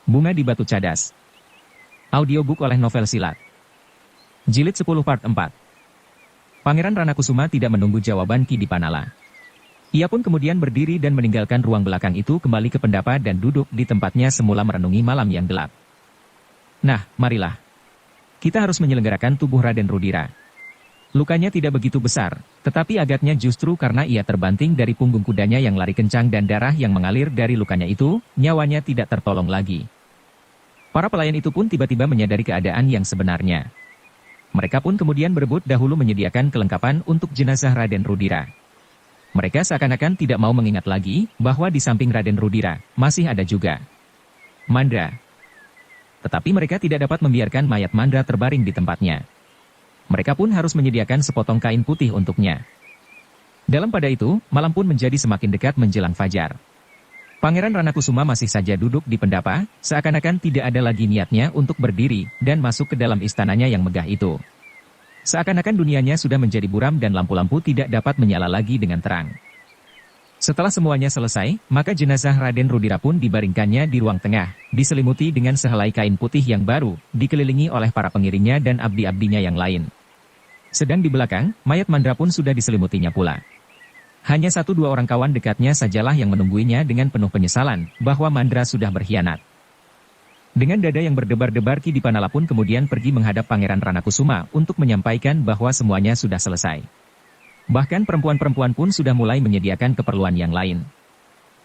Bunga di Batu Cadas. Audiobook oleh Novel Silat. Jilid 10 Part 4. Pangeran Ranakusuma tidak menunggu jawaban Ki Dipanala. Ia pun kemudian berdiri dan meninggalkan ruang belakang itu kembali ke pendapa dan duduk di tempatnya semula merenungi malam yang gelap. Nah, marilah. Kita harus menyelenggarakan tubuh Raden Rudira. Lukanya tidak begitu besar, tetapi agaknya justru karena ia terbanting dari punggung kudanya yang lari kencang dan darah yang mengalir dari lukanya itu, nyawanya tidak tertolong lagi. Para pelayan itu pun tiba-tiba menyadari keadaan yang sebenarnya. Mereka pun kemudian berebut dahulu menyediakan kelengkapan untuk jenazah Raden Rudira. Mereka seakan-akan tidak mau mengingat lagi bahwa di samping Raden Rudira masih ada juga Mandra. Tetapi mereka tidak dapat membiarkan mayat Mandra terbaring di tempatnya. Mereka pun harus menyediakan sepotong kain putih untuknya. Dalam pada itu, malam pun menjadi semakin dekat menjelang fajar. Pangeran Ranakusuma masih saja duduk di pendapa, seakan-akan tidak ada lagi niatnya untuk berdiri dan masuk ke dalam istananya yang megah itu. Seakan-akan dunianya sudah menjadi buram dan lampu-lampu tidak dapat menyala lagi dengan terang. Setelah semuanya selesai, maka jenazah Raden Rudira pun dibaringkannya di ruang tengah, diselimuti dengan sehelai kain putih yang baru, dikelilingi oleh para pengiringnya dan abdi-abdinya yang lain. Sedang di belakang, mayat Mandra pun sudah diselimutinya pula. Hanya 1-2 orang kawan dekatnya sajalah yang menungguinya dengan penuh penyesalan bahwa Mandra sudah berkhianat. Dengan dada yang berdebar-debar Ki Dipanala pun kemudian pergi menghadap Pangeran Ranakusuma untuk menyampaikan bahwa semuanya sudah selesai. Bahkan perempuan-perempuan pun sudah mulai menyediakan keperluan yang lain.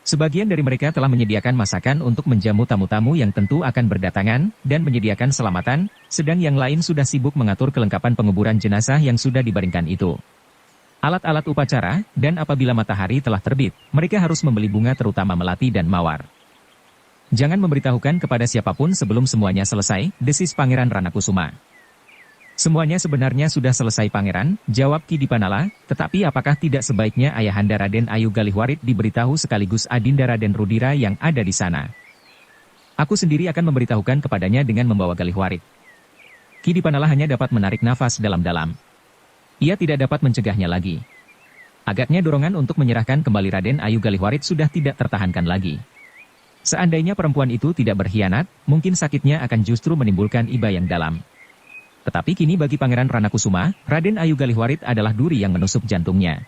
Sebagian dari mereka telah menyediakan masakan untuk menjamu tamu-tamu yang tentu akan berdatangan dan menyediakan selamatan, sedang yang lain sudah sibuk mengatur kelengkapan penguburan jenazah yang sudah dibaringkan itu. Alat-alat upacara, dan apabila matahari telah terbit, mereka harus membeli bunga terutama melati dan mawar. Jangan memberitahukan kepada siapapun sebelum semuanya selesai, desis Pangeran Ranakusuma. Semuanya sebenarnya sudah selesai Pangeran, jawab Ki Dipanala, tetapi apakah tidak sebaiknya Ayahanda Raden Ayu Galihwarit diberitahu sekaligus Adinda Raden Rudira yang ada di sana? Aku sendiri akan memberitahukan kepadanya dengan membawa Galihwarit. Ki Dipanala hanya dapat menarik nafas dalam-dalam. Ia tidak dapat mencegahnya lagi. Agaknya dorongan untuk menyerahkan kembali Raden Ayu Galihwarit sudah tidak tertahankan lagi. Seandainya perempuan itu tidak berkhianat, mungkin sakitnya akan justru menimbulkan iba yang dalam. Tetapi kini bagi Pangeran Ranakusuma, Raden Ayu Galihwarit adalah duri yang menusuk jantungnya.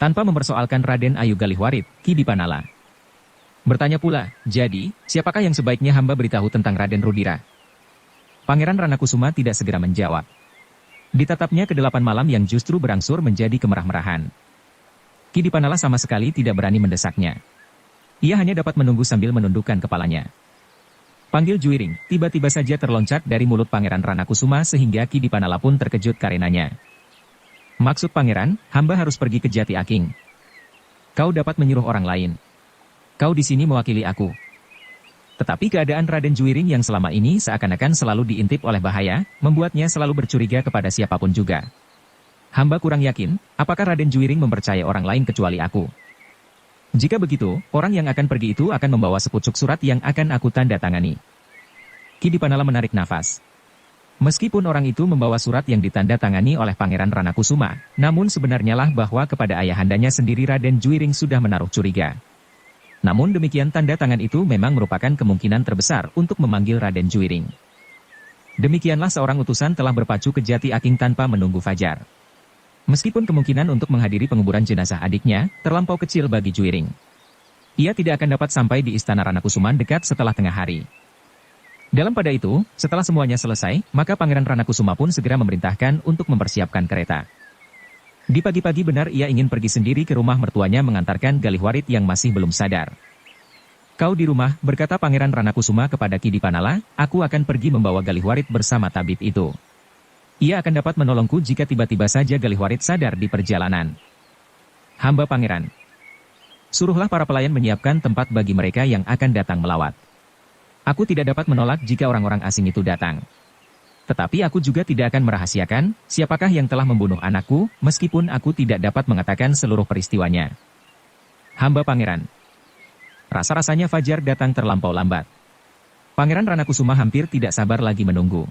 Tanpa mempersoalkan Raden Ayu Galihwarit, Ki Dipanala bertanya pula, jadi, siapakah yang sebaiknya hamba beritahu tentang Raden Rudira? Pangeran Ranakusuma tidak segera menjawab. Ditatapnya ke-8 malam yang justru berangsur menjadi kemerah-merahan. Ki Dipanala sama sekali tidak berani mendesaknya. Ia hanya dapat menunggu sambil menundukkan kepalanya. Panggil Juiring, tiba-tiba saja terloncat dari mulut Pangeran Ranakusuma sehingga Ki Dipanala pun terkejut karenanya. Maksud Pangeran, hamba harus pergi ke Jati Aking. Kau dapat menyuruh orang lain. Kau di sini mewakili aku. Tetapi keadaan Raden Juiring yang selama ini seakan-akan selalu diintip oleh bahaya, membuatnya selalu bercuriga kepada siapapun juga. Hamba kurang yakin, apakah Raden Juiring mempercayai orang lain kecuali aku. Jika begitu, orang yang akan pergi itu akan membawa sepucuk surat yang akan aku tanda tangani. Ki Dipanala menarik nafas. Meskipun orang itu membawa surat yang ditanda tangani oleh Pangeran Ranakusuma, namun sebenarnya lah bahwa kepada ayahandanya sendiri Raden Juiring sudah menaruh curiga. Namun demikian tanda tangan itu memang merupakan kemungkinan terbesar untuk memanggil Raden Juiring. Demikianlah seorang utusan telah berpacu ke Jati Aking tanpa menunggu fajar. Meskipun kemungkinan untuk menghadiri penguburan jenazah adiknya terlampau kecil bagi Juiring. Ia tidak akan dapat sampai di Istana Ranakusuma dekat setelah tengah hari. Dalam pada itu, setelah semuanya selesai, maka Pangeran Ranakusuma pun segera memerintahkan untuk mempersiapkan kereta. Di pagi-pagi benar ia ingin pergi sendiri ke rumah mertuanya mengantarkan Galihwarit yang masih belum sadar. Kau di rumah, berkata Pangeran Ranakusuma kepada Ki Dipanala, aku akan pergi membawa Galihwarit bersama tabib itu. Ia akan dapat menolongku jika tiba-tiba saja Galihwarit sadar di perjalanan. Hamba Pangeran. Suruhlah para pelayan menyiapkan tempat bagi mereka yang akan datang melawat. Aku tidak dapat menolak jika orang-orang asing itu datang. Tetapi aku juga tidak akan merahasiakan siapakah yang telah membunuh anakku, meskipun aku tidak dapat mengatakan seluruh peristiwanya. Hamba Pangeran. Rasa-rasanya fajar datang terlampau lambat. Pangeran Ranakusuma hampir tidak sabar lagi menunggu.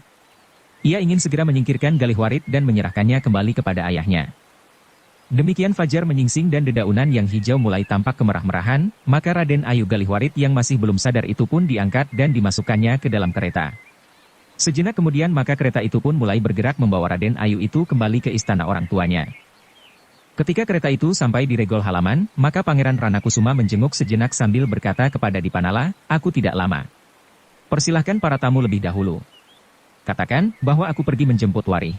Ia ingin segera menyingkirkan Galihwarit dan menyerahkannya kembali kepada ayahnya. Demikian fajar menyingsing dan dedaunan yang hijau mulai tampak kemerah-merahan, maka Raden Ayu Galihwarit yang masih belum sadar itu pun diangkat dan dimasukkannya ke dalam kereta. Sejenak kemudian maka kereta itu pun mulai bergerak membawa Raden Ayu itu kembali ke istana orang tuanya. Ketika kereta itu sampai di regol halaman, maka Pangeran Ranakusuma menjenguk sejenak sambil berkata kepada Dipanala, "Aku tidak lama. Persilahkan para tamu lebih dahulu. Katakan bahwa aku pergi menjemput Wari.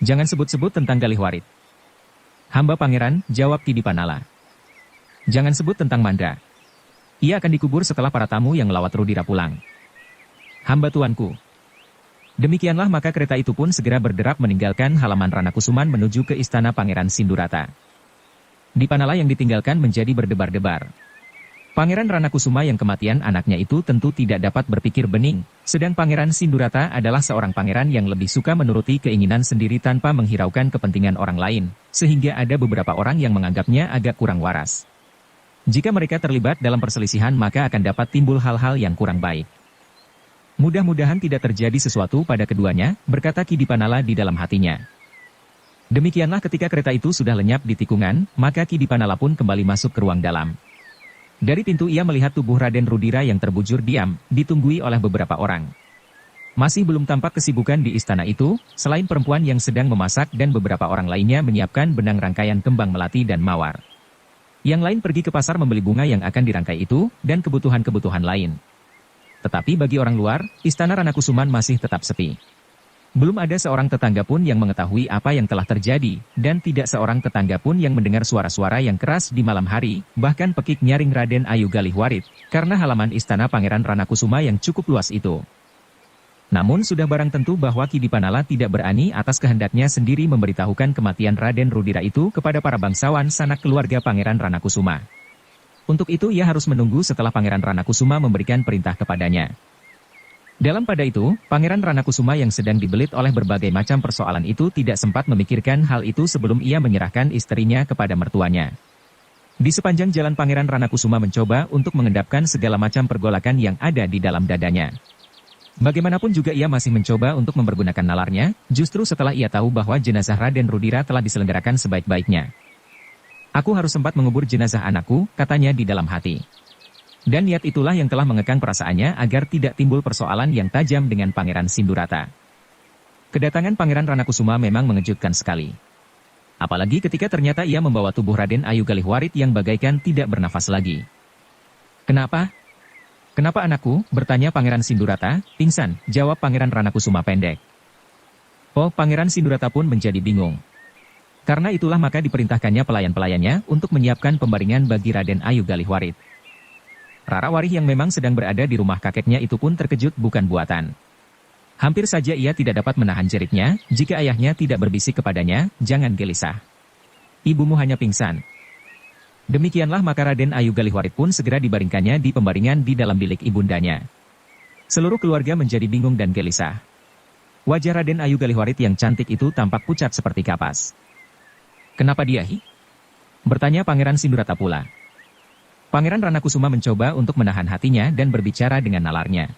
Jangan sebut-sebut tentang Galihwarit." "Hamba Pangeran," jawab Ki Dipanala. "Jangan sebut tentang Mandra. Ia akan dikubur setelah para tamu yang melawat Rudira pulang." "Hamba tuanku." Demikianlah maka kereta itu pun segera berderap meninggalkan halaman Ranakusuman menuju ke istana Pangeran Sindurata. Dipanala yang ditinggalkan menjadi berdebar-debar. Pangeran Ranakusuma yang kematian anaknya itu tentu tidak dapat berpikir bening, sedang Pangeran Sindurata adalah seorang pangeran yang lebih suka menuruti keinginan sendiri tanpa menghiraukan kepentingan orang lain, sehingga ada beberapa orang yang menganggapnya agak kurang waras. Jika mereka terlibat dalam perselisihan maka akan dapat timbul hal-hal yang kurang baik. Mudah-mudahan tidak terjadi sesuatu pada keduanya, berkata Ki Dipanala di dalam hatinya. Demikianlah ketika kereta itu sudah lenyap di tikungan, maka Ki Dipanala pun kembali masuk ke ruang dalam. Dari pintu ia melihat tubuh Raden Rudira yang terbujur diam, ditunggui oleh beberapa orang. Masih belum tampak kesibukan di istana itu, selain perempuan yang sedang memasak dan beberapa orang lainnya menyiapkan benang rangkaian kembang melati dan mawar. Yang lain pergi ke pasar membeli bunga yang akan dirangkai itu, dan kebutuhan-kebutuhan lain. Tetapi bagi orang luar, istana Ranakusuman masih tetap sepi. Belum ada seorang tetangga pun yang mengetahui apa yang telah terjadi, dan tidak seorang tetangga pun yang mendengar suara-suara yang keras di malam hari, bahkan pekik nyaring Raden Ayu Galihwarit, karena halaman istana Pangeran Ranakusuma yang cukup luas itu. Namun sudah barang tentu bahwa Ki Dipanala tidak berani atas kehendaknya sendiri memberitahukan kematian Raden Rudira itu kepada para bangsawan sanak keluarga Pangeran Ranakusuma. Untuk itu ia harus menunggu setelah Pangeran Ranakusuma memberikan perintah kepadanya. Dalam pada itu, Pangeran Ranakusuma yang sedang dibelit oleh berbagai macam persoalan itu tidak sempat memikirkan hal itu sebelum ia menyerahkan istrinya kepada mertuanya. Di sepanjang jalan Pangeran Ranakusuma mencoba untuk mengendapkan segala macam pergolakan yang ada di dalam dadanya. Bagaimanapun juga ia masih mencoba untuk mempergunakan nalarnya, justru setelah ia tahu bahwa jenazah Raden Rudira telah diselenggarakan sebaik-baiknya. "Aku harus sempat mengubur jenazah anakku," katanya di dalam hati. Dan niat itulah yang telah mengekang perasaannya agar tidak timbul persoalan yang tajam dengan Pangeran Sindurata. Kedatangan Pangeran Ranakusuma memang mengejutkan sekali. Apalagi ketika ternyata ia membawa tubuh Raden Ayu Galihwarit yang bagaikan tidak bernafas lagi. "Kenapa? Kenapa anakku?" bertanya Pangeran Sindurata. "Pingsan," jawab Pangeran Ranakusuma pendek. Oh, Pangeran Sindurata pun menjadi bingung. Karena itulah maka diperintahkannya pelayan-pelayannya untuk menyiapkan pembaringan bagi Raden Ayu Galihwarit. Rara Warih yang memang sedang berada di rumah kakeknya itu pun terkejut bukan buatan. Hampir saja ia tidak dapat menahan jeritnya, jika ayahnya tidak berbisik kepadanya, "Jangan gelisah. Ibumu hanya pingsan." Demikianlah maka Raden Ayu Galihwarit pun segera dibaringkannya di pembaringan di dalam bilik ibundanya. Seluruh keluarga menjadi bingung dan gelisah. Wajah Raden Ayu Galihwarit yang cantik itu tampak pucat seperti kapas. "Kenapa dia, Hi?" bertanya Pangeran Sindurata pula. Pangeran Ranakusuma mencoba untuk menahan hatinya dan berbicara dengan nalarnya.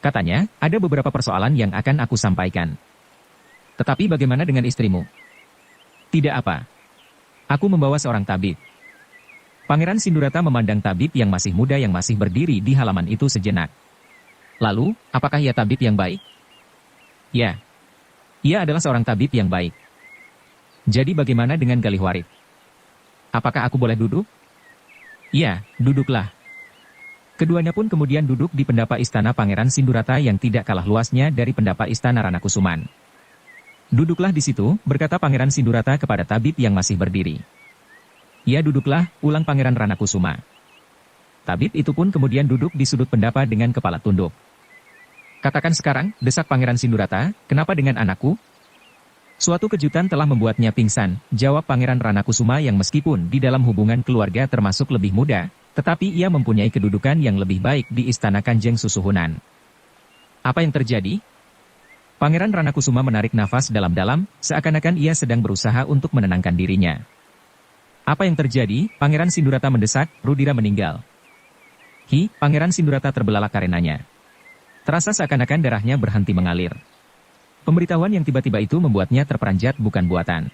Katanya, "Ada beberapa persoalan yang akan aku sampaikan. Tetapi bagaimana dengan istrimu?" "Tidak apa. Aku membawa seorang tabib." Pangeran Sindurata memandang tabib yang masih muda yang masih berdiri di halaman itu sejenak. "Lalu, apakah ia tabib yang baik?" "Ya. Ia adalah seorang tabib yang baik." "Jadi bagaimana dengan Galihwarit? Apakah aku boleh duduk?" "Ya, duduklah." Keduanya pun kemudian duduk di pendapa istana Pangeran Sindurata yang tidak kalah luasnya dari pendapa istana Ranakusuman. "Duduklah di situ," berkata Pangeran Sindurata kepada tabib yang masih berdiri. "Ya duduklah," ulang Pangeran Ranakusuma. Tabib itu pun kemudian duduk di sudut pendapa dengan kepala tunduk. "Katakan sekarang," desak Pangeran Sindurata, "kenapa dengan anakku?" "Suatu kejutan telah membuatnya pingsan," jawab Pangeran Ranakusuma yang meskipun di dalam hubungan keluarga termasuk lebih muda, tetapi ia mempunyai kedudukan yang lebih baik di istana Kanjeng Susuhunan. "Apa yang terjadi?" Pangeran Ranakusuma menarik nafas dalam-dalam, seakan-akan ia sedang berusaha untuk menenangkan dirinya. "Apa yang terjadi?" Pangeran Sindurata mendesak. "Rudira meninggal." "Hi," Pangeran Sindurata terbelalak karenanya. Terasa seakan-akan darahnya berhenti mengalir. Pemberitahuan yang tiba-tiba itu membuatnya terperanjat bukan buatan.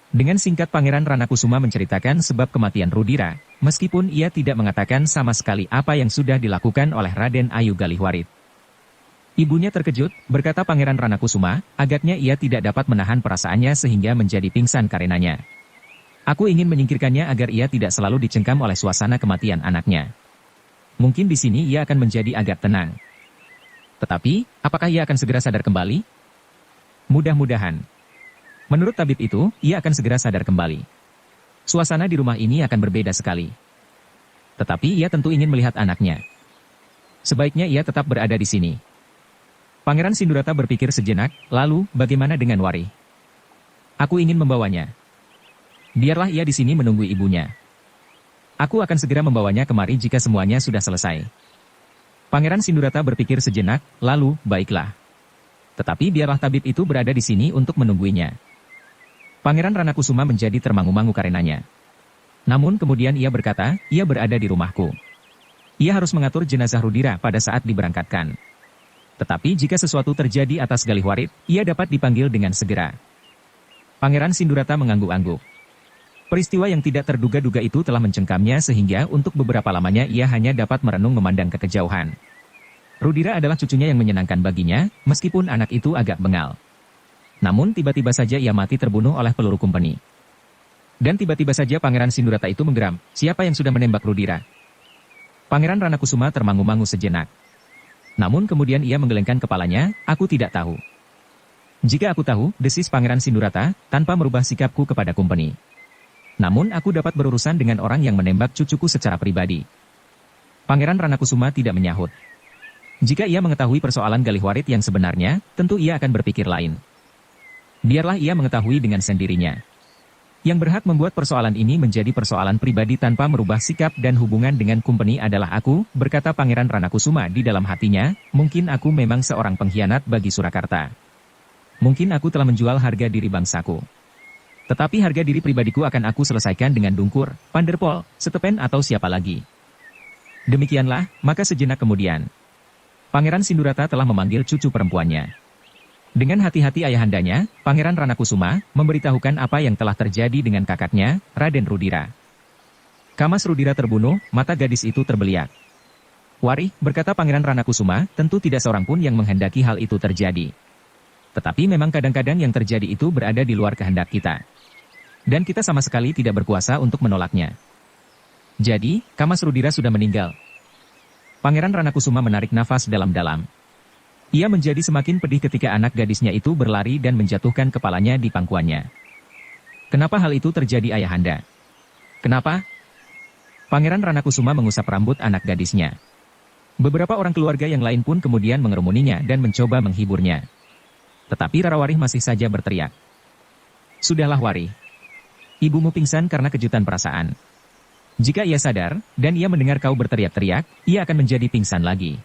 Dengan singkat Pangeran Ranakusuma menceritakan sebab kematian Rudira, meskipun ia tidak mengatakan sama sekali apa yang sudah dilakukan oleh Raden Ayu Galihwarit. Ibunya terkejut, berkata Pangeran Ranakusuma, agaknya ia tidak dapat menahan perasaannya sehingga menjadi pingsan karenanya. Aku ingin menyingkirkannya agar ia tidak selalu dicengkam oleh suasana kematian anaknya. Mungkin di sini ia akan menjadi agak tenang. Tetapi, apakah ia akan segera sadar kembali? Mudah-mudahan. Menurut tabib itu, ia akan segera sadar kembali. Suasana di rumah ini akan berbeda sekali. Tetapi ia tentu ingin melihat anaknya. Sebaiknya ia tetap berada di sini. Pangeran Sindurata berpikir sejenak, lalu, bagaimana dengan Wari? Aku ingin membawanya. Biarlah ia di sini menunggu ibunya. Aku akan segera membawanya kemari jika semuanya sudah selesai. Pangeran Sindurata berpikir sejenak, lalu, baiklah. Tetapi biarlah tabib itu berada di sini untuk menungguinya. Pangeran Ranakusuma menjadi termangu-mangu karenanya. Namun kemudian ia berkata, ia berada di rumahku. Ia harus mengatur jenazah Rudira pada saat diberangkatkan. Tetapi jika sesuatu terjadi atas Galihwarit, ia dapat dipanggil dengan segera. Pangeran Sindurata mengangguk-angguk. Peristiwa yang tidak terduga-duga itu telah mencengkamnya sehingga untuk beberapa lamanya ia hanya dapat merenung memandang ke kejauhan. Rudira adalah cucunya yang menyenangkan baginya, meskipun anak itu agak bengal. Namun tiba-tiba saja ia mati terbunuh oleh peluru Kumpeni. Dan tiba-tiba saja Pangeran Sindurata itu menggeram, siapa yang sudah menembak Rudira? Pangeran Ranakusuma termangu-mangu sejenak. Namun kemudian ia menggelengkan kepalanya, aku tidak tahu. Jika aku tahu, desis Pangeran Sindurata, tanpa merubah sikapku kepada Kumpeni. Namun aku dapat berurusan dengan orang yang menembak cucuku secara pribadi. Pangeran Ranakusuma tidak menyahut. Jika ia mengetahui persoalan Galihwarit yang sebenarnya, tentu ia akan berpikir lain. Biarlah ia mengetahui dengan sendirinya. Yang berhak membuat persoalan ini menjadi persoalan pribadi tanpa merubah sikap dan hubungan dengan Kumpeni adalah aku, berkata Pangeran Ranakusuma di dalam hatinya, mungkin aku memang seorang pengkhianat bagi Surakarta. Mungkin aku telah menjual harga diri bangsaku. Tetapi harga diri pribadiku akan aku selesaikan dengan Dungkur, Panderpol, Setepen atau siapa lagi. Demikianlah, maka sejenak kemudian, Pangeran Sindurata telah memanggil cucu perempuannya. Dengan hati-hati ayahandanya, Pangeran Ranakusuma memberitahukan apa yang telah terjadi dengan kakaknya, Raden Rudira. Kamas Rudira terbunuh, mata gadis itu terbeliak. Wari, berkata Pangeran Ranakusuma, tentu tidak seorang pun yang menghendaki hal itu terjadi. Tetapi memang kadang-kadang yang terjadi itu berada di luar kehendak kita. Dan kita sama sekali tidak berkuasa untuk menolaknya. Jadi, Kamas Rudira sudah meninggal. Pangeran Ranakusuma menarik nafas dalam-dalam. Ia menjadi semakin pedih ketika anak gadisnya itu berlari dan menjatuhkan kepalanya di pangkuannya. Kenapa hal itu terjadi ayahanda? Kenapa? Pangeran Ranakusuma mengusap rambut anak gadisnya. Beberapa orang keluarga yang lain pun kemudian mengerumuninya dan mencoba menghiburnya. Tetapi Rara Warih masih saja berteriak. Sudahlah Warih. Ibumu pingsan karena kejutan perasaan. Jika ia sadar, dan ia mendengar kau berteriak-teriak, ia akan menjadi pingsan lagi.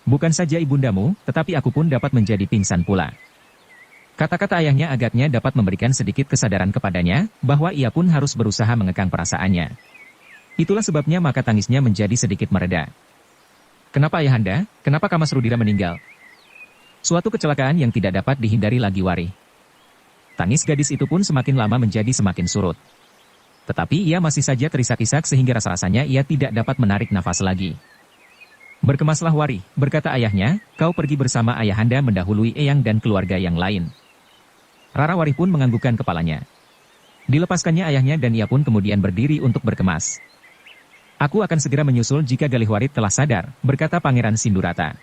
Bukan saja ibundamu, tetapi aku pun dapat menjadi pingsan pula. Kata-kata ayahnya agaknya dapat memberikan sedikit kesadaran kepadanya, bahwa ia pun harus berusaha mengekang perasaannya. Itulah sebabnya maka tangisnya menjadi sedikit mereda. Kenapa ayahanda? Kenapa Kamas Rudira meninggal? Suatu kecelakaan yang tidak dapat dihindari lagi Warih. Tangis gadis itu pun semakin lama menjadi semakin surut. Tetapi ia masih saja terisak-isak sehingga rasa-rasanya ia tidak dapat menarik nafas lagi. Berkemaslah Warih, berkata ayahnya, kau pergi bersama ayahanda mendahului Eyang dan keluarga yang lain. Rara Warih pun menganggukkan kepalanya. Dilepaskannya ayahnya dan ia pun kemudian berdiri untuk berkemas. Aku akan segera menyusul jika Galihwarit telah sadar, berkata Pangeran Sindurata.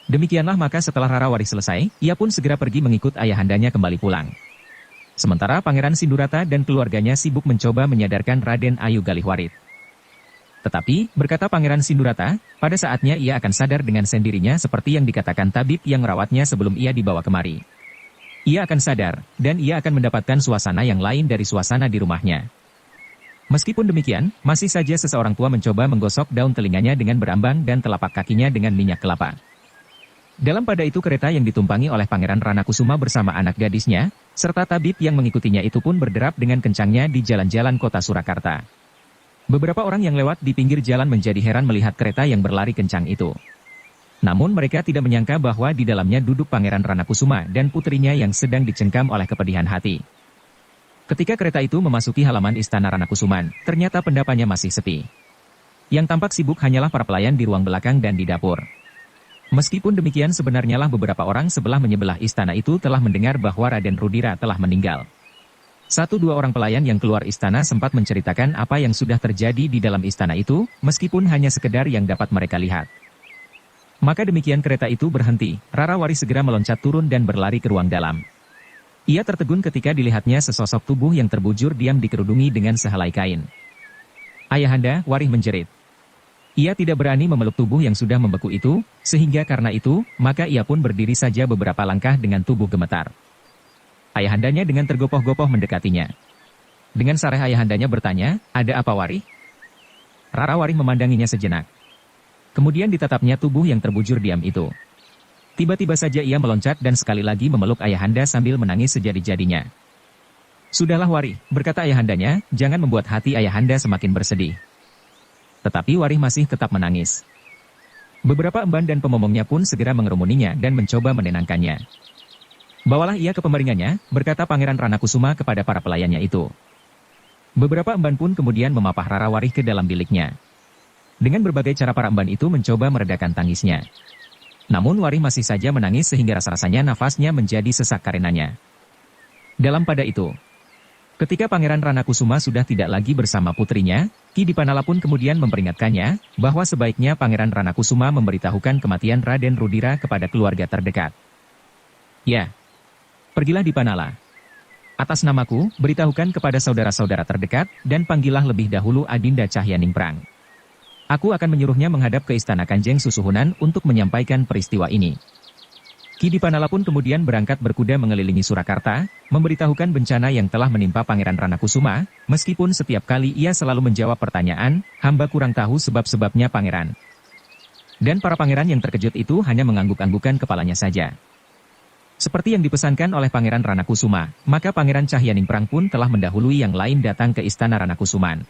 Demikianlah maka setelah Rara Warih selesai, ia pun segera pergi mengikut ayahandanya kembali pulang. Sementara Pangeran Sindurata dan keluarganya sibuk mencoba menyadarkan Raden Ayu Galihwarit. Tetapi, berkata Pangeran Sindurata, pada saatnya ia akan sadar dengan sendirinya seperti yang dikatakan tabib yang merawatnya sebelum ia dibawa kemari. Ia akan sadar, dan ia akan mendapatkan suasana yang lain dari suasana di rumahnya. Meskipun demikian, masih saja seseorang tua mencoba menggosok daun telinganya dengan berambang dan telapak kakinya dengan minyak kelapa. Dalam pada itu kereta yang ditumpangi oleh Pangeran Ranakusuma bersama anak gadisnya, serta tabib yang mengikutinya itu pun berderap dengan kencangnya di jalan-jalan kota Surakarta. Beberapa orang yang lewat di pinggir jalan menjadi heran melihat kereta yang berlari kencang itu. Namun mereka tidak menyangka bahwa di dalamnya duduk Pangeran Ranakusuma dan putrinya yang sedang dicengkam oleh kepedihan hati. Ketika kereta itu memasuki halaman Istana Ranakusuman, ternyata pendapaannya masih sepi. Yang tampak sibuk hanyalah para pelayan di ruang belakang dan di dapur. Meskipun demikian sebenarnya lah beberapa orang sebelah menyebelah istana itu telah mendengar bahwa Raden Rudira telah meninggal. Satu dua orang pelayan yang keluar istana sempat menceritakan apa yang sudah terjadi di dalam istana itu, meskipun hanya sekedar yang dapat mereka lihat. Maka demikian kereta itu berhenti, Rarawari segera meloncat turun dan berlari ke ruang dalam. Ia tertegun ketika dilihatnya sesosok tubuh yang terbujur diam dikerudungi dengan sehelai kain. "Ayahanda," Warih menjerit. Ia tidak berani memeluk tubuh yang sudah membeku itu, sehingga karena itu, maka ia pun berdiri saja beberapa langkah dengan tubuh gemetar. Ayahandanya dengan tergopoh-gopoh mendekatinya. Dengan sareh ayahandanya bertanya, "Ada apa, Warih?" Rarawari memandanginya sejenak. Kemudian ditatapnya tubuh yang terbujur diam itu. Tiba-tiba saja ia meloncat dan sekali lagi memeluk ayahanda sambil menangis sejadi-jadinya. "Sudahlah Warih," berkata ayahandanya, "jangan membuat hati ayahanda semakin bersedih." Tetapi Warih masih tetap menangis. Beberapa emban dan pemomongnya pun segera mengerumuninya dan mencoba menenangkannya. "Bawalah ia ke pemeringannya," berkata Pangeran Ranakusuma kepada para pelayannya itu. Beberapa emban pun kemudian memapah Rarawari ke dalam biliknya. Dengan berbagai cara para emban itu mencoba meredakan tangisnya. Namun Warih masih saja menangis sehingga rasa-rasanya nafasnya menjadi sesak karenanya. Dalam pada itu, ketika Pangeran Ranakusuma sudah tidak lagi bersama putrinya, Ki Dipanala pun kemudian memperingatkannya, bahwa sebaiknya Pangeran Ranakusuma memberitahukan kematian Raden Rudira kepada keluarga terdekat. "Ya, pergilah Dipanala. Atas namaku, beritahukan kepada saudara-saudara terdekat, dan panggillah lebih dahulu Adinda Cahyaningprang. Aku akan menyuruhnya menghadap ke Istana Kanjeng Susuhunan untuk menyampaikan peristiwa ini." Ki Dipanala pun kemudian berangkat berkuda mengelilingi Surakarta, memberitahukan bencana yang telah menimpa Pangeran Ranakusuma, meskipun setiap kali ia selalu menjawab pertanyaan, "Hamba kurang tahu sebab-sebabnya Pangeran." Dan para pangeran yang terkejut itu hanya mengangguk-anggukan kepalanya saja. Seperti yang dipesankan oleh Pangeran Ranakusuma, maka Pangeran Cahyaningprang pun telah mendahului yang lain datang ke Istana Ranakusuman.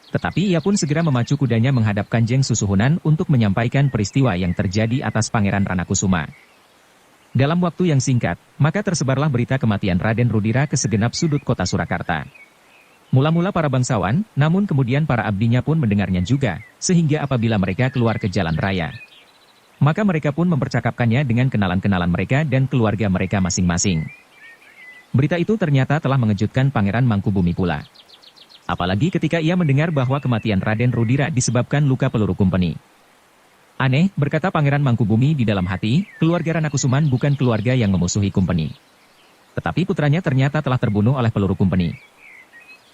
Tetapi ia pun segera memacu kudanya menghadap Kanjeng Susuhunan untuk menyampaikan peristiwa yang terjadi atas Pangeran Ranakusuma. Dalam waktu yang singkat, maka tersebarlah berita kematian Raden Rudira ke segenap sudut kota Surakarta. Mula-mula para bangsawan, namun kemudian para abdinya pun mendengarnya juga, sehingga apabila mereka keluar ke jalan raya, maka mereka pun mempercakapkannya dengan kenalan-kenalan mereka dan keluarga mereka masing-masing. Berita itu ternyata telah mengejutkan Pangeran Mangkubumi pula. Apalagi ketika ia mendengar bahwa kematian Raden Rudira disebabkan luka peluru Kumpeni. "Aneh," berkata Pangeran Mangkubumi di dalam hati, "keluarga Ranakusuman bukan keluarga yang memusuhi Kumpeni. Tetapi putranya ternyata telah terbunuh oleh peluru Kumpeni."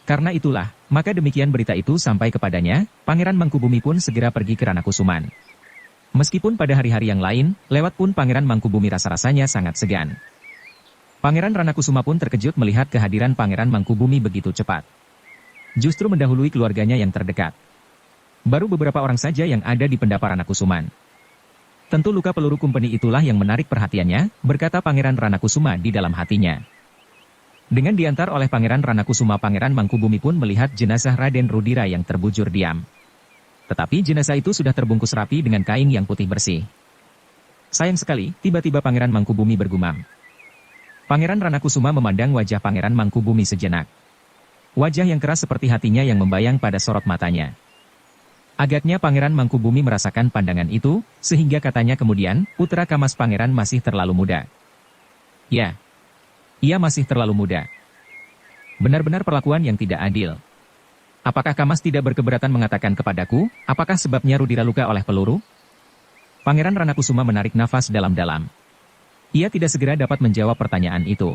Karena itulah, maka demikian berita itu sampai kepadanya, Pangeran Mangkubumi pun segera pergi ke Ranakusuman. Meskipun pada hari-hari yang lain, lewat pun Pangeran Mangkubumi rasa-rasanya sangat segan. Pangeran Ranakusuma pun terkejut melihat kehadiran Pangeran Mangkubumi begitu cepat. Justru mendahului keluarganya yang terdekat. Baru beberapa orang saja yang ada di pendapa Ranakusuman. Tentu luka peluru Kumpeni itulah yang menarik perhatiannya, berkata Pangeran Ranakusuma di dalam hatinya. Dengan diantar oleh Pangeran Ranakusuma, Pangeran Mangkubumi pun melihat jenazah Raden Rudira yang terbujur diam. Tetapi jenazah itu sudah terbungkus rapi dengan kain yang putih bersih. "Sayang sekali," tiba-tiba Pangeran Mangkubumi bergumam. Pangeran Ranakusuma memandang wajah Pangeran Mangkubumi sejenak. Wajah yang keras seperti hatinya yang membayang pada sorot matanya. Agaknya Pangeran Mangkubumi merasakan pandangan itu, sehingga katanya kemudian, "Putra Kamas Pangeran masih terlalu muda." "Ya, ia masih terlalu muda. Benar-benar perlakuan yang tidak adil. Apakah Kamas tidak berkeberatan mengatakan kepadaku, apakah sebabnya Rudira luka oleh peluru?" Pangeran Ranakusuma menarik nafas dalam-dalam. Ia tidak segera dapat menjawab pertanyaan itu.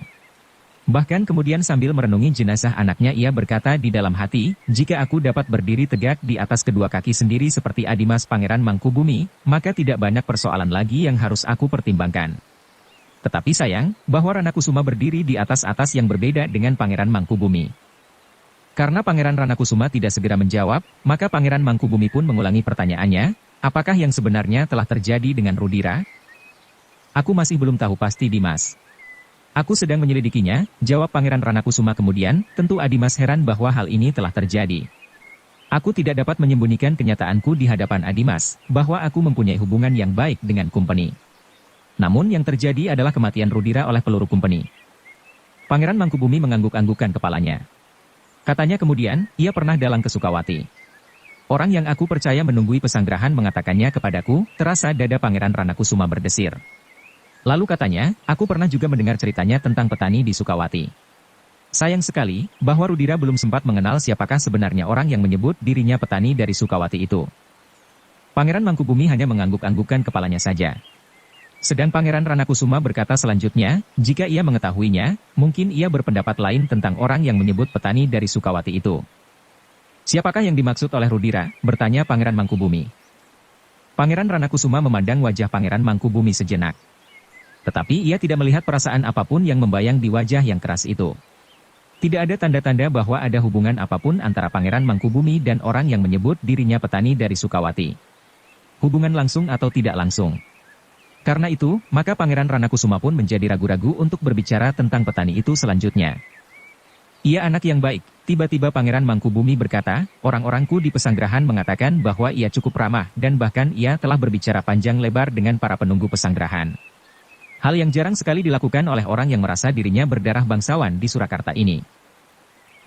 Bahkan kemudian sambil merenungi jenazah anaknya ia berkata di dalam hati, "Jika aku dapat berdiri tegak di atas kedua kaki sendiri seperti Adimas Pangeran Mangkubumi, maka tidak banyak persoalan lagi yang harus aku pertimbangkan." Tetapi sayang, bahwa Ranakusuma berdiri di atas yang berbeda dengan Pangeran Mangkubumi. Karena Pangeran Ranakusuma tidak segera menjawab, maka Pangeran Mangkubumi pun mengulangi pertanyaannya, "Apakah yang sebenarnya telah terjadi dengan Rudira?" "Aku masih belum tahu pasti, Dimas. Aku sedang menyelidikinya," jawab Pangeran Ranakusuma kemudian. "Tentu Adimas heran bahwa hal ini telah terjadi. Aku tidak dapat menyembunyikan kenyataanku di hadapan Adimas, bahwa aku mempunyai hubungan yang baik dengan Kumpeni. Namun yang terjadi adalah kematian Rudira oleh peluru Kumpeni." Pangeran Mangkubumi mengangguk-anggukkan kepalanya. Katanya kemudian, ia pernah dalang ke Sukawati. Orang yang aku percaya menunggui pesanggrahan mengatakannya kepadaku, terasa dada Pangeran Ranakusuma berdesir. Lalu katanya, aku pernah juga mendengar ceritanya tentang petani di Sukawati. Sayang sekali, bahwa Rudira belum sempat mengenal siapakah sebenarnya orang yang menyebut dirinya petani dari Sukawati itu. Pangeran Mangkubumi hanya mengangguk-anggukkan kepalanya saja. Sedang Pangeran Ranakusuma berkata selanjutnya, jika ia mengetahuinya, mungkin ia berpendapat lain tentang orang yang menyebut petani dari Sukawati itu. Siapakah yang dimaksud oleh Rudira? Bertanya Pangeran Mangkubumi. Pangeran Ranakusuma memandang wajah Pangeran Mangkubumi sejenak. Tetapi ia tidak melihat perasaan apapun yang membayang di wajah yang keras itu. Tidak ada tanda-tanda bahwa ada hubungan apapun antara Pangeran Mangkubumi dan orang yang menyebut dirinya petani dari Sukawati. Hubungan langsung atau tidak langsung. Karena itu, maka Pangeran Ranakusuma pun menjadi ragu-ragu untuk berbicara tentang petani itu selanjutnya. Ia anak yang baik, tiba-tiba Pangeran Mangkubumi berkata, orang-orangku di pesanggrahan mengatakan bahwa ia cukup ramah dan bahkan ia telah berbicara panjang lebar dengan para penunggu pesanggrahan. Hal yang jarang sekali dilakukan oleh orang yang merasa dirinya berdarah bangsawan di Surakarta ini.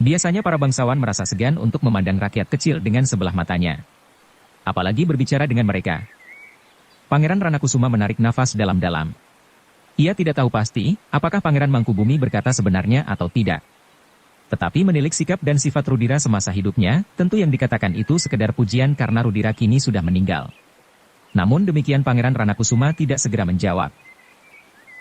Biasanya para bangsawan merasa segan untuk memandang rakyat kecil dengan sebelah matanya. Apalagi berbicara dengan mereka. Pangeran Ranakusuma menarik nafas dalam-dalam. Ia tidak tahu pasti, apakah Pangeran Mangkubumi berkata sebenarnya atau tidak. Tetapi menilik sikap dan sifat Rudira semasa hidupnya, tentu yang dikatakan itu sekedar pujian karena Rudira kini sudah meninggal. Namun demikian Pangeran Ranakusuma tidak segera menjawab.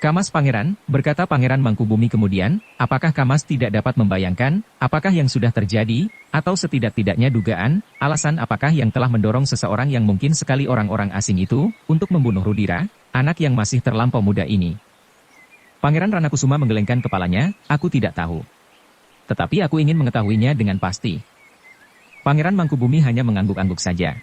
Kamas Pangeran, berkata Pangeran Mangkubumi kemudian, apakah Kamas tidak dapat membayangkan, apakah yang sudah terjadi, atau setidak-tidaknya dugaan, alasan apakah yang telah mendorong seseorang yang mungkin sekali orang-orang asing itu, untuk membunuh Rudira, anak yang masih terlampau muda ini. Pangeran Ranakusuma menggelengkan kepalanya, aku tidak tahu. Tetapi aku ingin mengetahuinya dengan pasti. Pangeran Mangkubumi hanya mengangguk-angguk saja.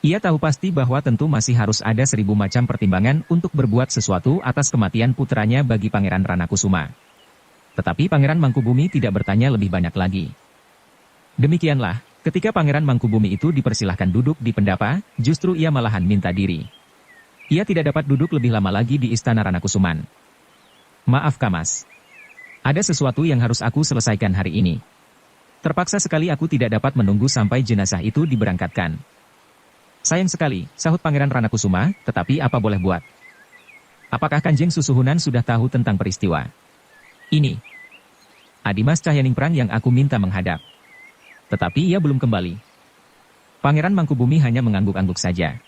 Ia tahu pasti bahwa tentu masih harus ada 1000 macam pertimbangan untuk berbuat sesuatu atas kematian putranya bagi Pangeran Ranakusuma. Tetapi Pangeran Mangkubumi tidak bertanya lebih banyak lagi. Demikianlah, ketika Pangeran Mangkubumi itu dipersilahkan duduk di pendapa, justru ia malahan minta diri. Ia tidak dapat duduk lebih lama lagi di Istana Ranakusuman. Maaf Kamas. Ada sesuatu yang harus aku selesaikan hari ini. Terpaksa sekali aku tidak dapat menunggu sampai jenazah itu diberangkatkan. Sayang sekali, sahut Pangeran Ranakusuma, tetapi apa boleh buat? Apakah Kanjeng Susuhunan sudah tahu tentang peristiwa ini? Adimas Cahyaningprang yang aku minta menghadap. Tetapi ia belum kembali. Pangeran Mangkubumi hanya mengangguk-angguk saja.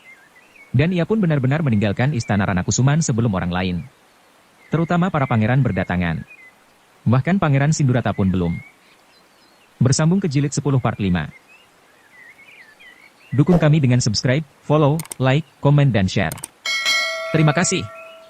Dan ia pun benar-benar meninggalkan Istana Ranakusuman sebelum orang lain. Terutama para pangeran berdatangan. Bahkan Pangeran Sindurata pun belum. Bersambung ke jilid 10 part 5. Dukung kami dengan subscribe, follow, like, komen dan share. Terima kasih.